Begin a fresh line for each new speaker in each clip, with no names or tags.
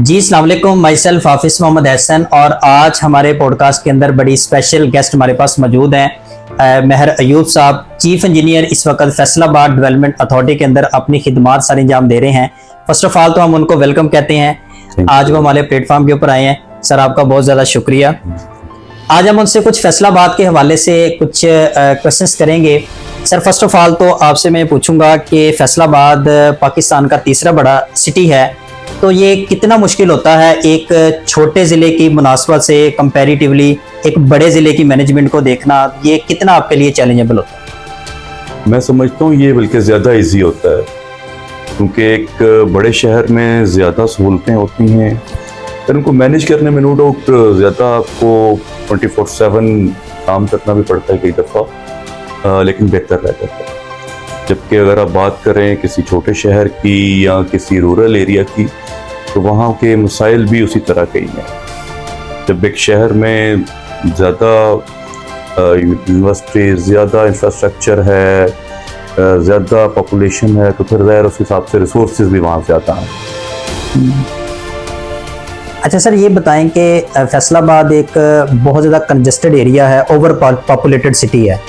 जी अस्सलाम वालेकुम, my self हाफिज मोहम्मद हसन। और आज हमारे पॉडकास्ट के अंदर बड़ी स्पेशल गेस्ट हमारे पास मौजूद हैं। महर अयूब साहब, चीफ इंजीनियर इस वक्त फैसलाबाद डेवलपमेंट अथॉरिटी के अंदर अपनी खिदमात सारी अंजाम दे रहे हैं। फर्स्ट ऑफ ऑल तो हम उनको वेलकम कहते हैं। आज वो हमारे प्लेटफॉर्म के ऊपर आए हैं। सर आपका बहुत ज़्यादा शुक्रिया। आज हम उनसे कुछ फैसलाबाद के हवाले से कुछ क्वेश्चंस करेंगे। सर फर्स्ट ऑफ ऑल तो आपसे मैं पूछूंगा कि फैसलाबाद पाकिस्तान का तीसरा बड़ा सिटी है, तो ये कितना मुश्किल होता है एक छोटे ज़िले की मुनासबत से कंपैरेटिवली एक बड़े ज़िले की मैनेजमेंट को देखना, ये कितना आपके लिए चैलेंजेबल होता है?
मैं समझता हूँ ये बल्कि ज़्यादा इजी होता है, क्योंकि एक बड़े शहर में ज़्यादा सहूलतें होती हैं, फिर उनको मैनेज करने में नो डाउट ज़्यादा आपको 24/7 काम करना भी पड़ता है कई दफ़ा, लेकिन बेहतर रहता है। जबकि अगर आप बात करें किसी छोटे शहर की या किसी रूरल एरिया की, तो वहाँ के मसाइल भी उसी तरह के ही हैं। जब एक शहर में ज़्यादा यूनिवर्सिटी, ज़्यादा इंफ्रास्ट्रक्चर है, ज़्यादा पॉपुलेशन है, तो फिर ज़ाहिर उस हिसाब से रिसोर्सेज भी वहाँ ज़्यादा हैं।
अच्छा सर, ये बताएं कि फैसलाबाद एक बहुत ज़्यादा कंजेस्टेड एरिया है, ओवर पॉपुलेटेड सिटी है,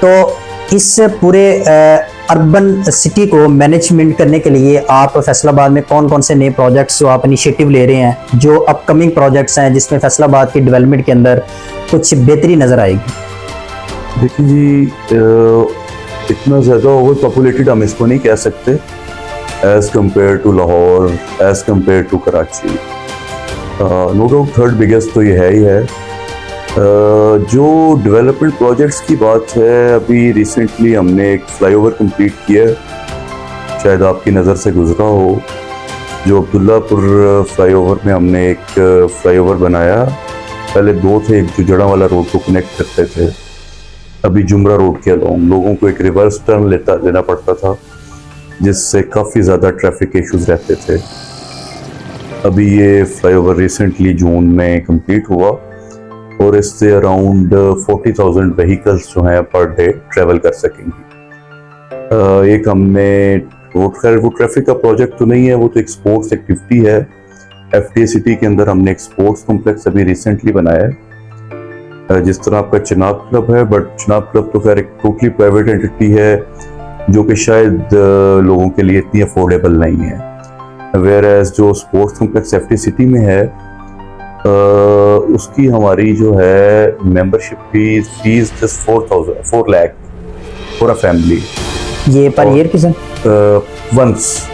तो इस पूरे अर्बन सिटी को मैनेजमेंट करने के लिए आप फैसलाबाद में कौन कौन से नए प्रोजेक्ट्स जो आप इनिशिएटिव ले रहे हैं, जो अपकमिंग प्रोजेक्ट्स हैं जिसमें फैसलाबाद की डेवलपमेंट के अंदर कुछ बेहतरी नज़र आएगी?
देखिए जी, इतना ज़्यादा ओवर पॉपुलेटेड हम इसको नहीं कह सकते as compare to Lahore, as compare to Karachi. No doubt third biggest तो ये है ही है। जो डेवलपमेंट प्रोजेक्ट्स की बात है, अभी रिसेंटली हमने एक फ्लाईओवर कंप्लीट किया है, शायद आपकी नज़र से गुजरा हो, जो अब्दुल्लापुर फ्लाईओवर में हमने एक फ्लाईओवर बनाया। पहले दो थे, एक जो जड़ा वाला रोड को कनेक्ट करते थे, अभी जुमरा रोड के अलॉन्ग लोगों को एक रिवर्स टर्न लेना पड़ता था, जिससे काफ़ी ज़्यादा ट्रैफिक इश्यूज रहते थे। अभी ये फ्लाईओवर रिसेंटली जून में कंप्लीट हुआ और इससे अराउंड 40,000 व्हीकल्स जो हैं पर डे ट्रैवल कर सकेंगी। एक हमने वो ट्रैफिक का प्रोजेक्ट तो नहीं है, वो तो एक स्पोर्ट्स एक्टिविटी है। एफटीए सिटी के अंदर हमने एक स्पोर्ट्स कॉम्प्लेक्स अभी रिसेंटली बनाया है, जिस तरह आपका चिनाब क्लब है, बट चिनाब क्लब तो खैर एक टोटली प्राइवेट एंटिटी है जो कि शायद लोगों के लिए इतनी अफोर्डेबल नहीं है। वेयर एज जो स्पोर्ट्स कॉम्प्लेक्स एफटीए सिटी में है, उसकी हमारी जो है membership fees just 4 lakh for a family.
ये पर ईयर की सर? वंस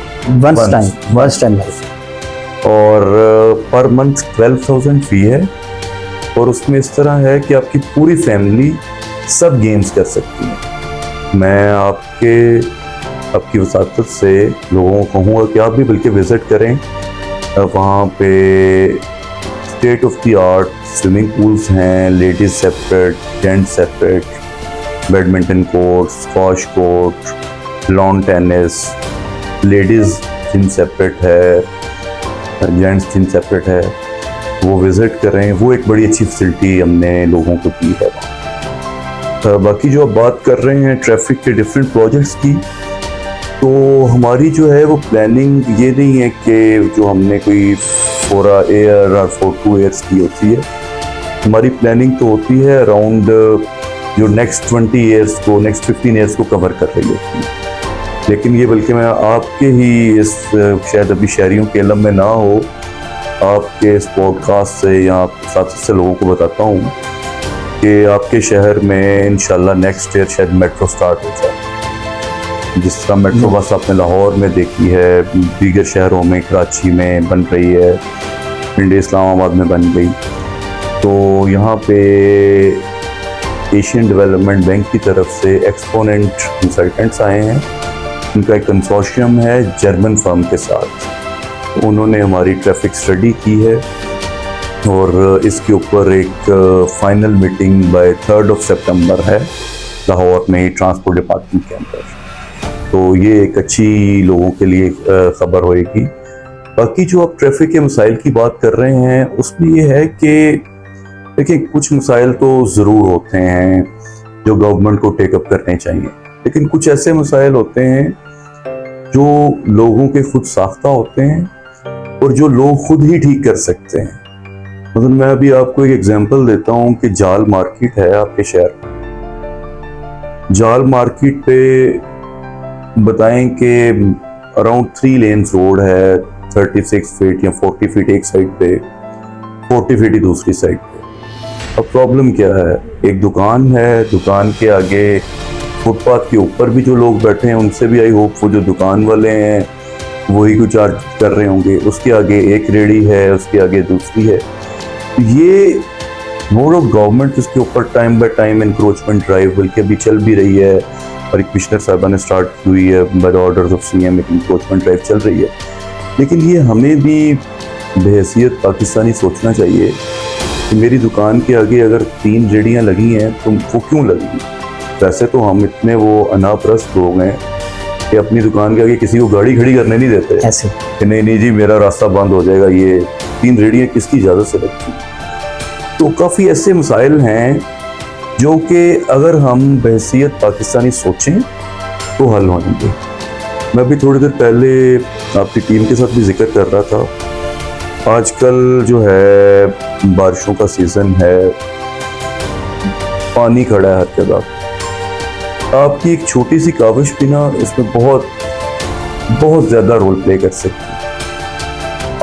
टाइम
और पर मंथ 12,000 फी है, और उसमें इस तरह है कि आपकी पूरी फैमिली सब गेम्स कर सकती है। मैं आपकी वसातत से लोगों को कहूँगा कि आप भी बल्कि विज़िट करें। वहाँ पे state of the art swimming pools हैं, ladies separate, gents separate, badminton court, squash court, lawn tennis, ladies gym separate है, जेंट्स जिम सेपरेट है। वो विज़िट करें, वो एक बड़ी अच्छी फैसिलिटी हमने लोगों को दी है। बाकी जो आप बात कर रहे हैं ट्रैफिक के डिफरेंट प्रोजेक्ट्स की, तो हमारी जो है वो प्लानिंग ये नहीं है कि जो हमने कोई फॉर ईयर और फॉर 2 ईयर्स की होती है। हमारी प्लानिंग तो होती है अराउंड जो नेक्स्ट 20 ईयर्स को, नेक्स्ट 15 ईयर्स को कवर कर रही होती है। लेकिन ये बल्कि मैं आपके ही इस शायद अभी शहरियों के इल्म में ना हो, आपके इस पॉडकास्ट से या साथ से लोगों को बताता हूँ कि आपके शहर में इंशाल्लाह नेक्स्ट ईयर शायद मेट्रो स्टार्ट हो जाए। जिस तरह मेट्रो बस आपने लाहौर में देखी है, दीगर शहरों में, कराची में बन रही है, इंडिया इस्लामाबाद में बन गई, तो यहाँ पे एशियन डेवलपमेंट बैंक की तरफ से एक्सपोनेंट कंसल्टेंट्स आए हैं। उनका एक कंसोर्शियम है जर्मन फर्म के साथ। उन्होंने हमारी ट्रैफिक स्टडी की है और इसके ऊपर एक फाइनल मीटिंग बाय 3 सितंबर है लाहौर में ही ट्रांसपोर्ट डिपार्टमेंट के अंदर। तो ये एक अच्छी लोगों के लिए खबर होएगी। बाकी जो आप ट्रैफिक के मसाइल की बात कर रहे हैं, उसमें ये है कि देखिए कुछ मसाइल तो ज़रूर होते हैं जो गवर्नमेंट को टेकअप करने चाहिए, लेकिन कुछ ऐसे मसाइल होते हैं जो लोगों के खुद साख्ता होते हैं और जो लोग खुद ही ठीक कर सकते हैं। मतलब मैं अभी आपको एक एग्जांपल देता हूं कि जाल मार्केट है आपके शहर में। जाल मार्केट पे बताएं कि अराउंड 3 लेन्स रोड है, 36 फीट या 40 फीट एक साइड पे, 40 फीट ही दूसरी साइड पे। अब प्रॉब्लम क्या है, एक दुकान है, दुकान के आगे फुटपाथ के ऊपर भी जो लोग बैठे हैं उनसे भी आई होप वो जो दुकान वाले हैं वही कुछ चार्ज कर रहे होंगे। उसके आगे एक रेडी है, उसके आगे दूसरी है। ये बोर्ड ऑफ गवर्नमेंट इसके ऊपर time by time encroachment drive बल्कि अभी चल भी रही है और एक कमिश्नर साहबा ने स्टार्ट की हुई है, by the orders of CM एक इंक्रोचमेंट ड्राइव चल रही है। लेकिन ये हमें भी बहैसियत पाकिस्तानी सोचना चाहिए कि मेरी दुकान के आगे अगर 3 रेडियाँ लगी हैं तो वो क्यों लगी। वैसे तो हम इतने वो अनापरस्त लोग हैं कि अपनी दुकान के आगे किसी को गाड़ी खड़ी करने नहीं देते
ऐसे
कि नहीं जी मेरा रास्ता बंद हो जाएगा, ये 3 रेडियाँ किसकी इजाज़त से लगती हैं। तो काफ़ी ऐसे मसाइल हैं जो कि अगर हम बहैसियत पाकिस्तानी सोचें तो हल होंगे। मैं भी थोड़ी देर पहले आपकी टीम के साथ भी जिक्र कर रहा था, आजकल जो है बारिशों का सीज़न है, पानी खड़ा है हर जगह। आपकी एक छोटी सी काविश भी ना इसमें बहुत बहुत ज़्यादा रोल प्ले कर सकती है।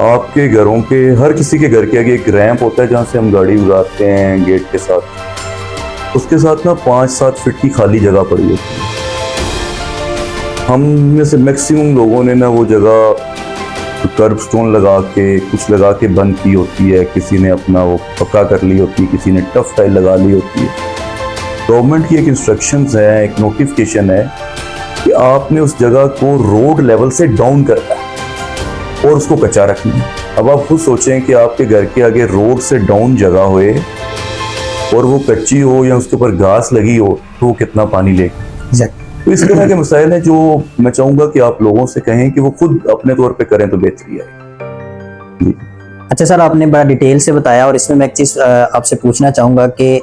आपके घरों के हर किसी के घर के आगे एक रैंप होता है जहाँ से हम गाड़ी गुजारते हैं गेट के साथ, उसके साथ ना 5-7 फीट की खाली जगह पड़ी होती है। हम में से मैक्सिमम लोगों ने ना वो जगह कर्ब स्टोन लगा के कुछ लगा के बंद की होती है, किसी ने अपना वो पक्का कर ली होती है, किसी ने टफ टाइल लगा ली होती है। गवर्नमेंट की एक इंस्ट्रक्शंस है, एक नोटिफिकेशन है कि आपने उस जगह को रोड लेवल से डाउन करना है और उसको कच्चा रखना है। अब आप खुद सोचें कि आपके घर के आगे रोड से डाउन जगह होए और वो कच्ची हो या उसके ऊपर घास लगी हो तो वो कितना पानी लेगी। तो इस तरह के मसाइल हैं जो मैं चाहूँगा कि आप लोगों से कहें कि वो खुद अपने तौर पे करें तो बेहतरी है।
अच्छा सर, आपने बड़ा डिटेल से बताया और इसमें मैं एक चीज़ आपसे पूछना चाहूँगा कि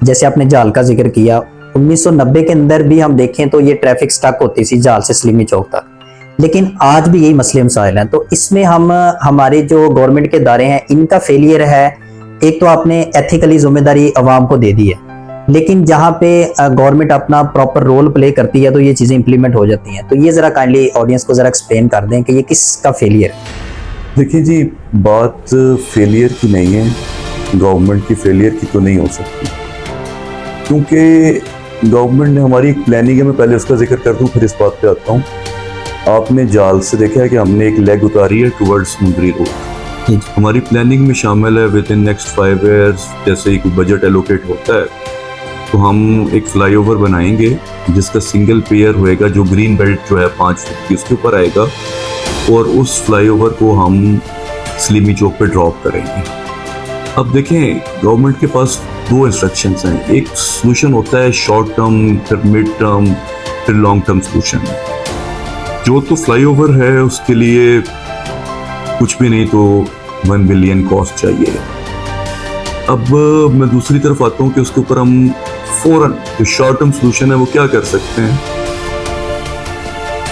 जैसे आपने जाल का जिक्र किया, 1990 के अंदर भी हम देखें तो ये ट्रैफिक स्टक होती थी जाल से सलीमी चौक तक, लेकिन आज भी यही मसले मसाइल हैं। तो इसमें हम हमारे जो गवर्नमेंट के इदारे हैं इनका फेलियर है। एक तो आपने एथिकली जिम्मेदारी अवाम को दे दी है, लेकिन जहाँ पे गवर्नमेंट अपना प्रॉपर रोल प्ले करती है तो ये चीज़ें इंप्लीमेंट हो जाती हैं। तो ये ज़रा काइंडली ऑडियंस को ज़रा एक्सप्लेन कर दें कि ये किसका फेलियर है।
देखिए जी, बात फेलियर की नहीं है, गवर्नमेंट की फेलियर की तो नहीं हो सकती, क्योंकि गवर्नमेंट ने हमारी एक प्लानिंग है। मैं पहले उसका जिक्र कर दूं फिर इस बात पे आता हूँ। आपने जाल से देखा है कि हमने एक लेग उतारी है टुवर्ड्स मुंद्री रोड। हमारी प्लानिंग में शामिल है विद इन नेक्स्ट 5 ईयर्स, जैसे ही कोई बजट एलोकेट होता है तो हम एक फ्लाईओवर बनाएंगे जिसका सिंगल पेयर होएगा, जो ग्रीन बेल्ट जो है 5 फीट की उसके ऊपर आएगा, और उस फ्लाईओवर को हम सलीमी चौक पे ड्रॉप करेंगे। अब देखें, गवर्नमेंट के पास 2 इंस्ट्रक्शंस हैं। एक सोल्यूशन होता है शॉर्ट टर्म, फिर मिड टर्म, फिर लॉन्ग टर्म सोल्यूशन। जो तो फ्लाईओवर है उसके लिए कुछ भी नहीं तो 1 बिलियन कॉस्ट चाहिए। अब मैं दूसरी तरफ आता हूँ कि उसके ऊपर हम फौरन जो शॉर्ट टर्म सोल्यूशन है वो क्या कर सकते हैं,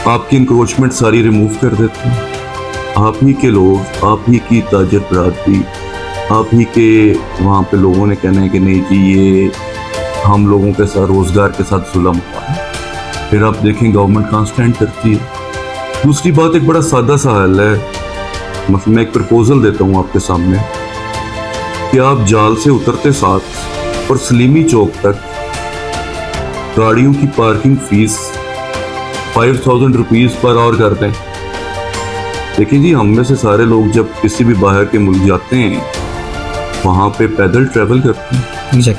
आपकी इंक्रोचमेंट सारी रिमूव कर देते हैं। आप ही के लोग, आप ही की ताजर बरादरी, आप ही के वहाँ पे लोगों ने कहना है कि नहीं जी ये हम लोगों के साथ रोजगार के साथ जुल्म हुआ है। फिर आप देखें गवर्नमेंट कहाँ स्टैंड करती है। दूसरी बात, एक बड़ा सादा सा हल है। मतलब मैं एक प्रपोजल देता हूँ आपके सामने कि आप जाल से उतरते साथ और सलीमी चौक तक गाड़ियों की parking fees 5000 rupees per hour कर दें। देखिए जी, हम में से सारे लोग जब किसी भी बाहर के मुल्क जाते हैं वहाँ पे पैदल ट्रैवल करते हैं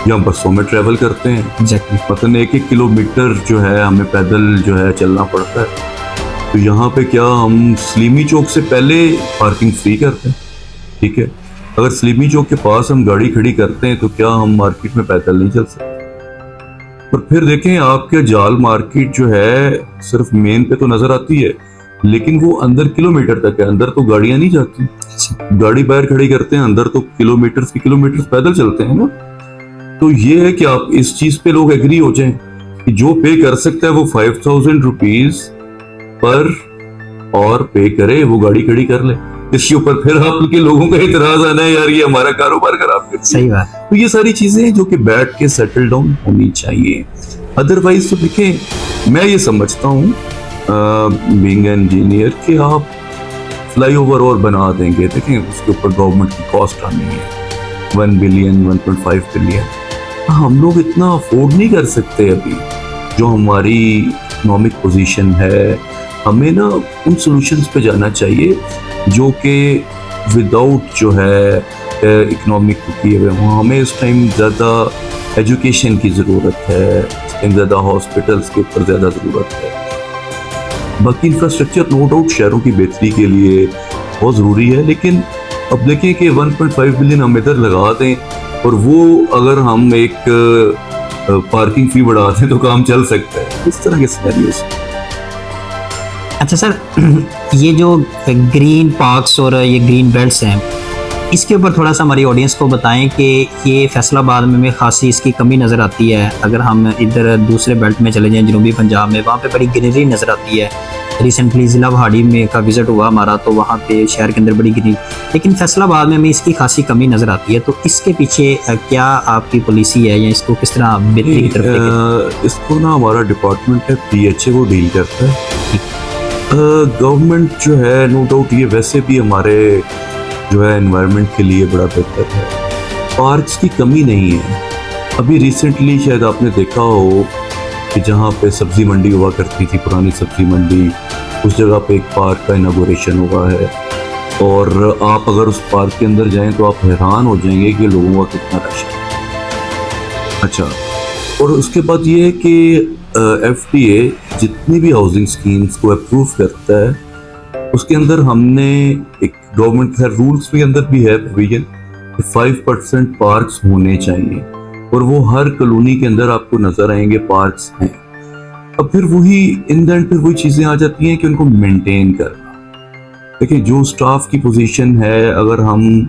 या बसों में ट्रैवल करते हैं। मतलब 1-1 किलोमीटर जो है हमें पैदल जो है चलना पड़ता है। तो यहाँ पे क्या हम सलीमी चौक से पहले पार्किंग फ्री करते हैं, ठीक है। अगर सलीमी चौक के पास हम गाड़ी खड़ी करते हैं तो क्या हम मार्केट में पैदल नहीं चल सकते। और फिर देखें, आपके जाल मार्केट जो है सिर्फ मेन पे तो नजर आती है, लेकिन वो अंदर किलोमीटर तक है। अंदर तो गाड़ियां नहीं जाती, गाड़ी बाहर खड़ी करते हैं, अंदर तो किलोमीटर पैदल चलते हैं ना। तो ये है कि आप इस चीज पे लोग एग्री हो जाएं कि जो पे कर सकता है वो 5000 रुपीज पर और पे करे, वो गाड़ी खड़ी कर ले। इसके ऊपर फिर आपके लोगों का इतराज आना है यार ये हमारा कारोबार खराब कर
सही बात।
तो ये सारी चीजें हैं जो कि बैठ के सेटल डाउन होनी चाहिए। अदरवाइज तो देखें मैं ये समझता हूँ बीइंग एन इंजीनियर कि आप फ्लाईओवर और बना देंगे, देखें उसके ऊपर गवर्नमेंट की कॉस्ट आनी है 1 बिलियन 1.5 बिलियन, हम लोग इतना अफोर्ड नहीं कर सकते अभी जो हमारी इकोनॉमिक पोजीशन है। हमें ना उन सॉल्यूशंस पे जाना चाहिए जो कि विदाउट जो है इकोनॉमिक किए हुए हों। हमें इस टाइम ज़्यादा एजुकेशन की ज़रूरत है, इस टाइम ज़्यादा हॉस्पिटल्स के ऊपर ज़्यादा ज़रूरत है। बाकी इंफ्रास्ट्रक्चर नो डाउट शहरों की बेहतरी के लिए बहुत ज़रूरी है, लेकिन अब देखें कि 1.5 बिलियन हम इधर लगा दें और वो अगर हम एक पार्किंग फी बढ़ा दें तो काम चल सकता है, इस तरह के सिनेरियोस।
अच्छा सर, ये जो ग्रीन पार्क्स और ये ग्रीन बेल्ट्स हैं, इसके ऊपर थोड़ा सा हमारी ऑडियंस को बताएं कि ये फैसलाबाद में खासी इसकी कमी नज़र आती है। अगर हम इधर दूसरे बेल्ट में चले जाएं, जनूबी पंजाब में, वहाँ पे बड़ी ग्रीनरी नज़र आती है। रिसेंटली ज़िला वहाड़ी में का विज़िट हुआ हमारा, तो वहाँ पे शहर के अंदर बड़ी ग्रीनरी, लेकिन फैसलाबाद में हमें इसकी खासी कमी नज़र आती है। तो इसके पीछे क्या आपकी पॉलिसी है या इसको किस तरह बेहतरी की तरफ लेके?
इसको ना हमारा डिपार्टमेंट है PHA वो डील करता है। गवर्नमेंट जो है नो डाउट ये वैसे भी हमारे जो है एनवायरनमेंट के लिए बड़ा बेहतर है, पार्क्स की कमी नहीं है। अभी रिसेंटली शायद आपने देखा हो कि जहाँ पे सब्जी मंडी हुआ करती थी, पुरानी सब्जी मंडी, उस जगह पे एक पार्क का इनॉग्रेशन हुआ है और आप अगर उस पार्क के अंदर जाएं तो आप हैरान हो जाएंगे कि लोगों का कितना रश है। अच्छा, और उसके बाद ये है कि FTA जितनी भी हाउसिंग स्कीम्स को अप्रूव करता है उसके अंदर हमने एक गवर्नमेंट के रूल्स के अंदर भी है प्रोविजन 5% पार्क्स होने चाहिए और वो हर कॉलोनी के अंदर आपको नजर आएंगे पार्क्स हैं। अब फिर वही इन द एंड फिर वही चीजें आ जाती हैं कि उनको मेंटेन करना। देखिए जो स्टाफ की पोजीशन है, अगर हम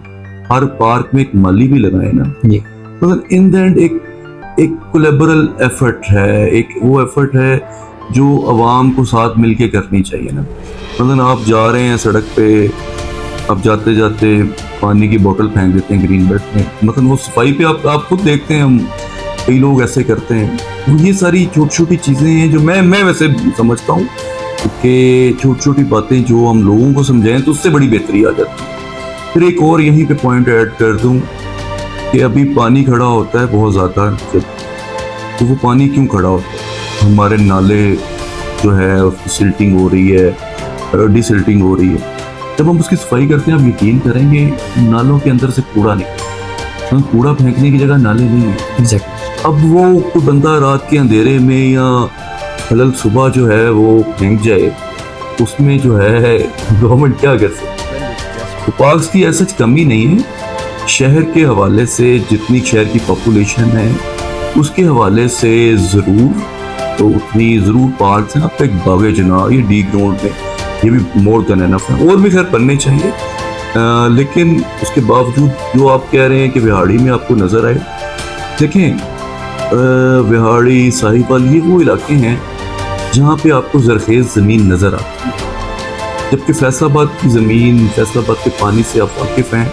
हर पार्क में एक माली भी लगाए ना, मतलब इन द एंड एक कोलैबोरल एफर्ट है, एक वो एफर्ट है जो आवाम को साथ मिलके करनी चाहिए ना। मतलब आप जा रहे हैं सड़क पे, आप जाते जाते पानी की बोतल फेंक देते हैं ग्रीन बेल्ट में, मतलब वो सफाई पे आप खुद देखते हैं, हम कई लोग ऐसे करते हैं। तो ये सारी छोटी छोटी चीज़ें हैं जो मैं वैसे समझता हूँ कि छोटी छोटी बातें जो हम लोगों को समझाएं तो उससे बड़ी बेहतरी आ जाती है। फिर एक और यहीं पे पॉइंट ऐड कर दूँ कि अभी पानी खड़ा होता है बहुत ज़्यादा, तो वो पानी क्यों खड़ा होता है? हमारे नाले जो है उसकी सिल्टिंग हो रही है, डिसिल्टिंग हो रही है। जब हम उसकी सफाई करते हैं आप यकीन करेंगे नालों के अंदर से कूड़ा निकलता है, कूड़ा फेंकने की जगह नाले नहीं है।
एग्जैक्टली। अब
वो कोई बंदा रात के अंधेरे में या कल सुबह जो है वो फेंक जाए, उसमें जो है गवर्नमेंट क्या कर सकती है? तो पार्क्स की ऐसा कमी नहीं है। शहर के हवाले से जितनी शहर की पॉपुलेशन है उसके हवाले से ज़रूर तो उतनी ज़रूर पार्क्स हैं। आप एक बागे जना ये डी ग्राउंड में ये भी मोर देन एनफ है, और भी खैर बनने चाहिए। लेकिन उसके बावजूद जो आप कह रहे हैं कि विहाड़ी में आपको नज़र आए, देखें विहाड़ी साहिवाल ये वो इलाके हैं जहाँ पे आपको ज़रखेज़ ज़मीन नज़र आती है, जबकि फैसलाबाद की ज़मीन, फैसलाबाद के पानी से आप वाकिफ़ हैं,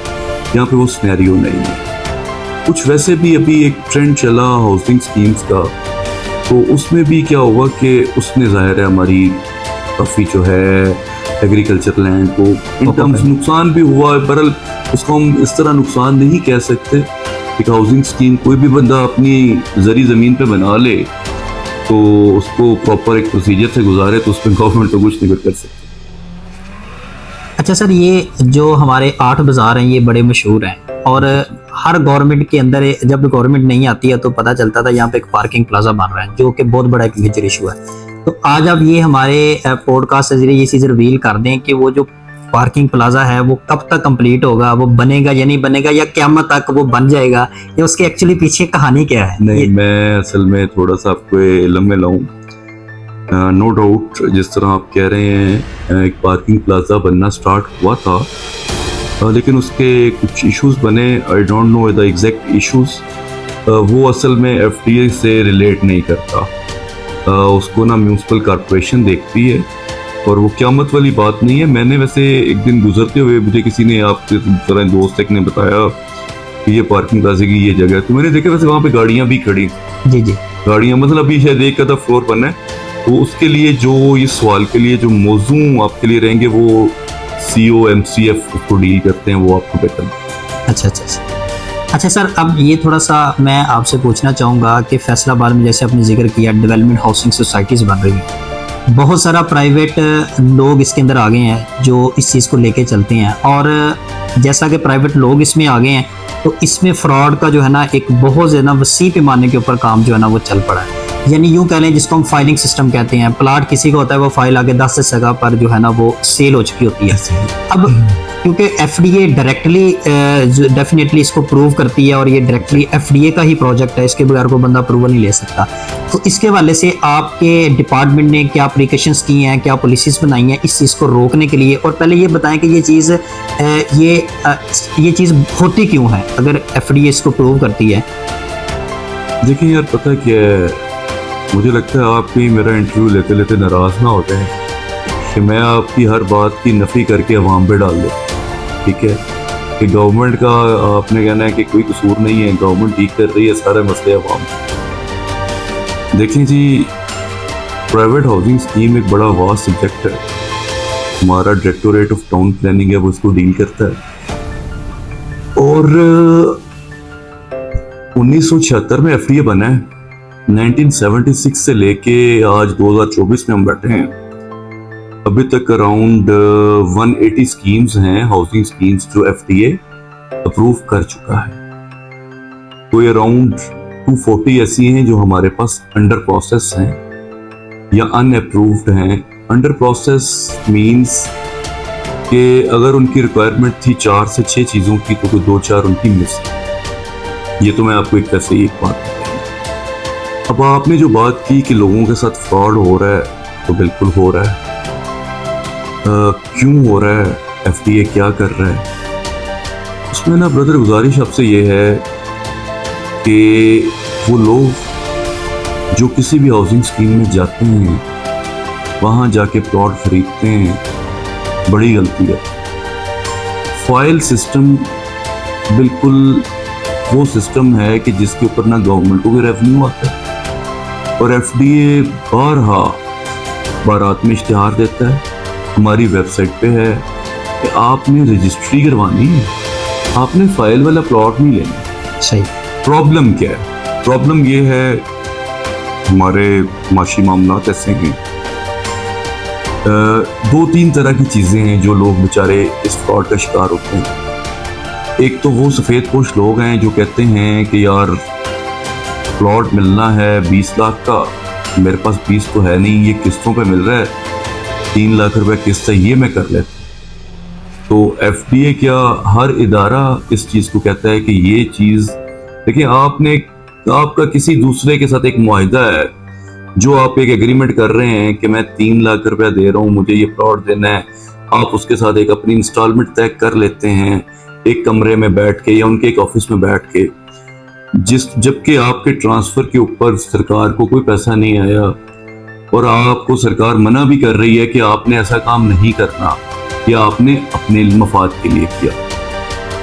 यहाँ पे वो सिनेरियो नहीं है। कुछ वैसे भी अभी एक ट्रेंड चला हाउसिंग स्कीम्स का, तो उसमें भी क्या हुआ कि उसने ज़ाहिर है हमारी काफ़ी जो है एग्रीकल्चर लैंड को इन टर्म्स नुकसान भी हुआ है। बहरहाल उसको हम इस तरह नुकसान नहीं कह सकते। एक हाउसिंग स्कीम कोई भी बंदा अपनी ज़री ज़मीन पे बना ले तो उसको प्रॉपर एक प्रोसीजर से गुजारे तो उसमें गवर्नमेंट तो कुछ नहीं कर सकती।
अच्छा सर, ये जो हमारे 8 बाज़ार हैं ये बड़े मशहूर हैं और हर गवर्नमेंट के अंदर जब गवर्नमेंट नहीं आती है तो पता चलता था यहाँ पे एक पार्किंग प्लाजा बन रहा है जो कि बहुत बड़ा एक मेजर इशू है। तो आज आप ये हमारे पॉडकास्ट के जरिए ये चीज़ रिवील कर दें कि वो जो पार्किंग प्लाजा है वो कब तक कंप्लीट होगा, वो बनेगा या नहीं बनेगा, या क़यामत तक वो बन जाएगा, या उसके एक्चुअली पीछे कहानी क्या है?
नहीं, मैं असल में थोड़ा सा आपको इल्म में लाऊं। नो डाउट जिस तरह आप कह रहे हैं एक पार्किंग प्लाजा बनना स्टार्ट हुआ था, लेकिन उसके कुछ इश्यूज बने। I don't know the exact issues. वो असल में FTA से रिलेट नहीं करता, उसको ना म्यूनसिपल कॉरपोरेशन देखती है और वो क़यामत वाली बात नहीं है। मैंने वैसे एक दिन गुजरते हुए मुझे किसी ने, आपके तरह दोस्त एक ने बताया कि ये पार्किंग प्लाजा की ये जगह है, तो मैंने देखा वैसे वहाँ पे गाड़ियाँ भी खड़ी।
जी जी।
गाड़ियाँ मतलब अभी शायद एक आधा फ्लोर बना है, तो उसके लिए जो ये सवाल के लिए जो मौजू आपके लिए रहेंगे वो CO MCF उसको डील करते हैं, वो आपको बेहतर।
अच्छा अच्छा अच्छा। अच्छा सर, अब ये थोड़ा सा मैं आपसे पूछना चाहूँगा कि फैसलाबाद में जैसे आपने जिक्र किया डेवलपमेंट हाउसिंग सोसाइटीज़ बन रही हैं, बहुत सारा प्राइवेट लोग इसके अंदर आ गए हैं जो इस चीज़ को लेके चलते हैं, और जैसा कि प्राइवेट लोग इसमें आ गए हैं तो इसमें फ्रॉड का जो है ना एक बहुत ज़्यादा वसी पैमाने के ऊपर काम जो है ना वो चल पड़ा है। यानी यूँ कह लें जिसको हम फाइलिंग सिस्टम कहते हैं, प्लाट किसी का होता है वो फाइल आगे 10 जगह पर जो है ना वो सेल हो चुकी होती है। अब क्योंकि FDA डायरेक्टली डेफिनेटली इसको प्रूव करती है और ये डायरेक्टली FDA का ही प्रोजेक्ट है, इसके बगैर कोई बंदा अप्रूवल नहीं ले सकता। तो इसके हवाले से आपके डिपार्टमेंट ने क्या प्रिकॉशंस की हैं, क्या पॉलिसीज बनाई हैं इस चीज़ को रोकने के लिए? और पहले ये बताएं कि ये चीज़ होती क्यों है अगर FDA इसको प्रूव करती है?
देखिए यार, पता क्या है, मुझे लगता है आप भी मेरा इंटरव्यू लेते लेते नाराज़ ना होते हैं कि मैं आपकी हर बात की नफ़ी करके अवाम पे डाल दूँ। ठीक है कि गवर्नमेंट का आपने कहना है कि कोई कसूर नहीं है, गवर्नमेंट ठीक कर रही है, सारे मसले अवाम। देखें जी, प्राइवेट हाउसिंग स्कीम एक बड़ा वास्ट सब्जेक्ट है। हमारा डायरेक्टोरेट ऑफ टाउन प्लानिंग है, वो इसको डील करता है। और 1976 में FDA बना है। 1976 से लेके आज 2024 में हम बैठे हैं, अभी तक अराउंड 180 स्कीम्स हैं, हाउसिंग स्कीम्स जो FDA अप्रूव कर चुका है। कोई अराउंड 240 ऐसी हैं जो हमारे पास अंडर प्रोसेस हैं या अनअप्रूव्ड हैं। अंडर प्रोसेस मींस कि अगर उनकी रिक्वायरमेंट थी 4 से 6 चीज़ों की तो कोई 2-4 उनकी मिस है। ये तो मैं आपको एक तरह से एक बात। अब आपने जो बात की कि लोगों के साथ फ्रॉड हो रहा है, तो बिल्कुल हो रहा है। क्यों हो रहा है, FDA क्या कर रहा है, उसमें ना ब्रदर गुजारिश आपसे ये है कि वो लोग जो किसी भी हाउसिंग स्कीम में जाते हैं वहाँ जाके प्लॉट खरीदते हैं, बड़ी गलती है। फाइल सिस्टम बिल्कुल वो सिस्टम है कि जिसके ऊपर ना गवर्नमेंट को भी रेवेन्यू आता है, और FDA बारात में इश्तिहार देता है, हमारी वेबसाइट पे है कि आपने रजिस्ट्री करवानी है, आपने फाइल वाला प्लॉट नहीं लेना।
सही।
प्रॉब्लम क्या है? प्रॉब्लम ये है, हमारे माशी मामलात ऐसे हैं, 2-3 तरह की चीज़ें हैं जो लोग बेचारे इस फ्रॉड का शिकार होते हैं। एक तो वो सफ़ेद पोश लोग हैं जो कहते हैं कि यार प्लॉट मिलना है 20 लाख का, मेरे पास 20 तो है नहीं, ये किस्तों पे मिल रहा है, 3 लाख रुपए किस्त है, ये मैं कर लेता। तो FDA क्या हर इदारा इस चीज़ को कहता है कि ये चीज़ देखिए, आपका किसी दूसरे के साथ एक मुआहिदा है, जो आप एक एग्रीमेंट कर रहे हैं कि मैं 3 लाख रुपया दे रहा हूँ, मुझे ये प्लॉट देना है, आप उसके साथ एक अपनी इंस्टॉलमेंट तय कर लेते हैं एक कमरे में बैठ के या उनके एक ऑफिस में बैठ के, जबकि आपके ट्रांसफर के ऊपर सरकार को कोई पैसा नहीं आया और आपको सरकार मना भी कर रही है कि आपने ऐसा काम नहीं करना या आपने अपने मफाद के लिए किया।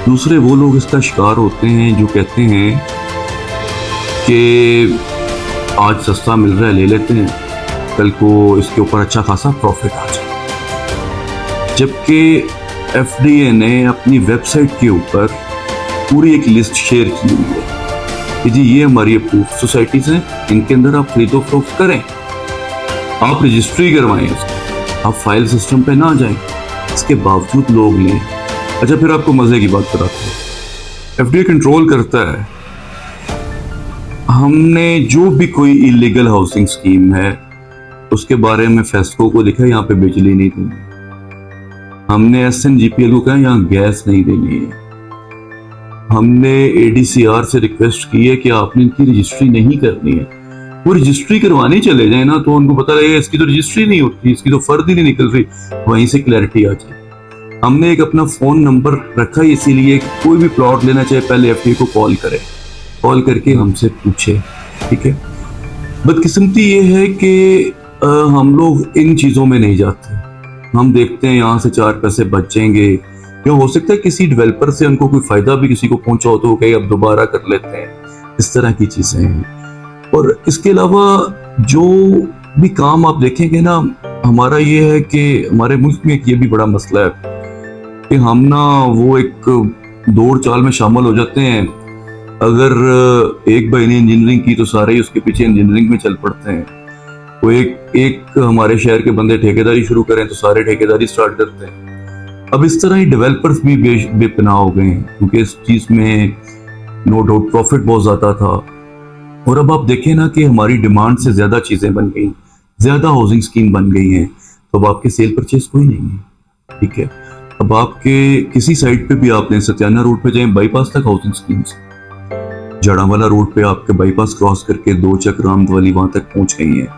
दूसरे वो लोग इसका शिकार होते हैं जो कहते हैं कि आज सस्ता मिल रहा है ले लेते हैं, कल को इसके ऊपर अच्छा खासा प्रॉफिट आ जाए। जबकि FDA ने अपनी वेबसाइट के ऊपर पूरी एक लिस्ट शेयर की हुई है कि जी ये हमारी अप्रूव्ड सोसाइटीज हैं, इनके अंदर आप खरीदो फरोख्त करें, आप रजिस्ट्री करवाएं इसको, आप फाइल सिस्टम पे ना जाएं। इसके बावजूद लोग लें। अच्छा, फिर आपको मजे की बात बताते हैं, FDA कंट्रोल करता है। हमने जो भी कोई इलीगल हाउसिंग स्कीम है उसके बारे में फेस्को को लिखा यहाँ पे बिजली नहीं देनी, हमने SNGPL को कहा यहाँ गैस नहीं देनी है, हमने ADCR से रिक्वेस्ट की है कि आपने इनकी रजिस्ट्री नहीं करनी है। वो रजिस्ट्री करवाने चले जाए ना तो उनको पता लगेगा इसकी तो रजिस्ट्री नहीं होती, इसकी तो फर्द ही नहीं निकल रही, वहीं से क्लैरिटी आ जाए। हमने एक अपना फोन नंबर रखा है इसीलिए कोई भी प्लॉट लेना चाहे पहले FDA को कॉल करे, कॉल करके हमसे पूछे। ठीक है, बदकिस्मती ये है कि हम लोग इन चीज़ों में नहीं जाते। हम देखते हैं यहाँ से 4 पैसे बचेंगे, या हो सकता है किसी डेवलपर से उनको कोई फायदा भी किसी को पहुंचा हो तो वो कहे अब दोबारा कर लेते हैं, इस तरह की चीजें हैं। और इसके अलावा जो भी काम आप देखेंगे ना, हमारा ये है कि हमारे मुल्क में एक ये भी बड़ा मसला है कि हम ना वो एक दौड़ चाल में शामिल हो जाते हैं। अगर एक भाई ने इंजीनियरिंग की तो सारे ही उसके पीछे इंजीनियरिंग में चल पड़ते हैं। वो एक हमारे शहर के बंदे ठेकेदारी शुरू करें तो सारे ठेकेदारी स्टार्ट करते हैं। अब इस तरह ही डेवलपर्स भी बेपनाह हो गए हैं, क्योंकि इस चीज में नो डाउट प्रॉफिट बहुत ज्यादा था। और अब आप देखें ना कि हमारी डिमांड से ज्यादा चीजें बन गई, ज्यादा हाउसिंग स्कीम बन गई हैं, तो अब आपके सेल परचेज कोई नहीं है, ठीक है। अब आपके किसी साइड पे भी आपने सत्याना रोड पे जाए, बाईपास तक हाउसिंग स्कीम्स, जड़ावाला रोड पे आपके बाईपास क्रॉस करके 2 चक रामद वाली वहां तक पहुंच गई हैं।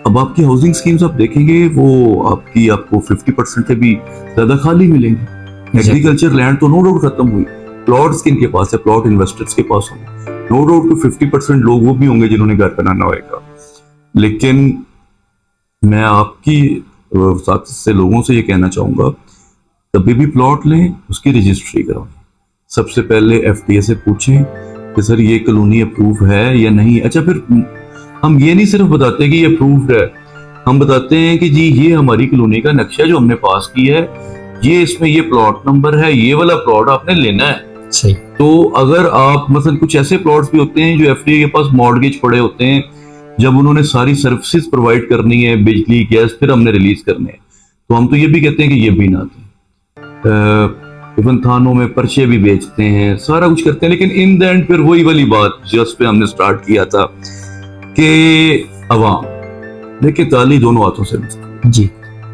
अब आपकी हाउसिंग स्कीम्स आप देखेंगे वो आपको 50% से भी ज्यादा खाली मिलेंगी। एग्रीकल्चर लैंड तो नो डाउट खत्म हुई, प्लॉट्स किनके पास है, प्लॉट इन्वेस्टर्स के पास होंगे, नो डाउट तो 50% लोग वो भी होंगे जिन्होंने घर बनाना होगा। लेकिन मैं आपकी साथ से लोगों से ये कहना चाहूंगा, कभी भी प्लॉट लें उसकी रजिस्ट्री कराएं। सबसे पहले एफडीए से पूछें कि सर ये कॉलोनी अप्रूव है या नहीं। अच्छा, फिर हम ये नहीं सिर्फ बताते कि ये अप्रूव्ड है, हम बताते हैं कि जी ये हमारी कॉलोनी का नक्शा जो हमने पास किया है, ये इसमें ये प्लॉट नंबर है, ये वाला प्लॉट आपने लेना है।
सही।
तो अगर आप मतलब कुछ ऐसे प्लॉट्स भी होते हैं जो एफडीए के पास मॉर्गेज पड़े होते हैं, जब उन्होंने सारी सर्विसेज प्रोवाइड करनी है, बिजली गैस, फिर हमने रिलीज करने हैं, तो हम तो ये भी कहते हैं कि ये भी ना दें। इवन थानों में पर्चे भी बेचते हैं, सारा कुछ करते हैं, लेकिन इन द एंड फिर वही वाली बात जिस पे हमने स्टार्ट किया था कि अवाम देखिए ताली दोनों हाथों से बजती
जी।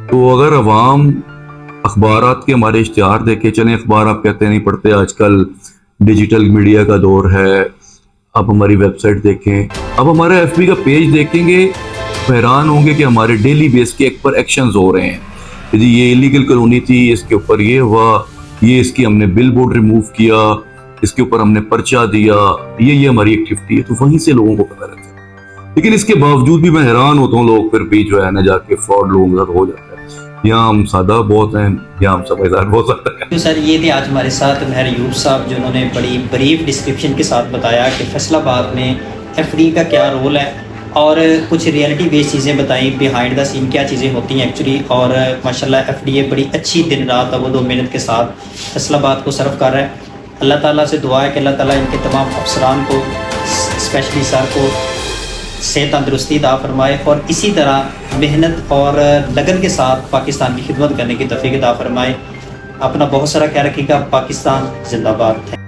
तो अगर अवाम अखबारात के हमारे इश्तिहार देखे चले, अखबार आप कहते नहीं पढ़ते, आजकल डिजिटल मीडिया का दौर है, आप हमारी वेबसाइट देखें, अब हमारे एफबी का पेज देखेंगे, हैरान होंगे कि हमारे डेली बेस के एक पर एक्शंस हो रहे हैं कि जी ये इलीगल कॉलोनी थी, इसके ऊपर ये हुआ, ये इसकी हमने बिल बोर्ड रिमूव किया, इसके ऊपर हमने पर्चा दिया, ये हमारी एक्टिविटी है। तो वहीं से लोगों को पता लगता है। लेकिन इसके बावजूद भी मैं हैरान होता हूँ, लोग फिर भी जो है ना जाके फ्रॉड लोगों के साथ हो जाता है। यहाँ हम सादा बहुत हैं, यहाँ हम समझदार बहुत ज्यादा हैं।
तो सर ये थे आज हमारे साथ मेहर अयूब साहब, जिन्होंने बड़ी ब्रीफ डिस्क्रिप्शन के साथ बताया कि फैसलाबाद में एफडी का क्या रोल है, और कुछ रियलिटी बेस्ड चीज़ें बताई, बिहाइंड द सीन क्या चीज़ें होती हैं एक्चुअली। और माशाल्लाह एफडीए बड़ी अच्छी दिन रात अब 2 मेहनत के साथ फैसलाबाद को सर्व कर रहा है। अल्लाह ताला से दुआ है कि अल्लाह ताला इनके तमाम अफसरान को, स्पेशली सर को, सेहत तंदरुस्ती अता फरमाए, और इसी तरह मेहनत और लगन के साथ पाकिस्तान की खिदमत करने की तौफीक अता फरमाए। अपना बहुत सारा ख्याल रखिएगा। पाकिस्तान जिंदाबाद।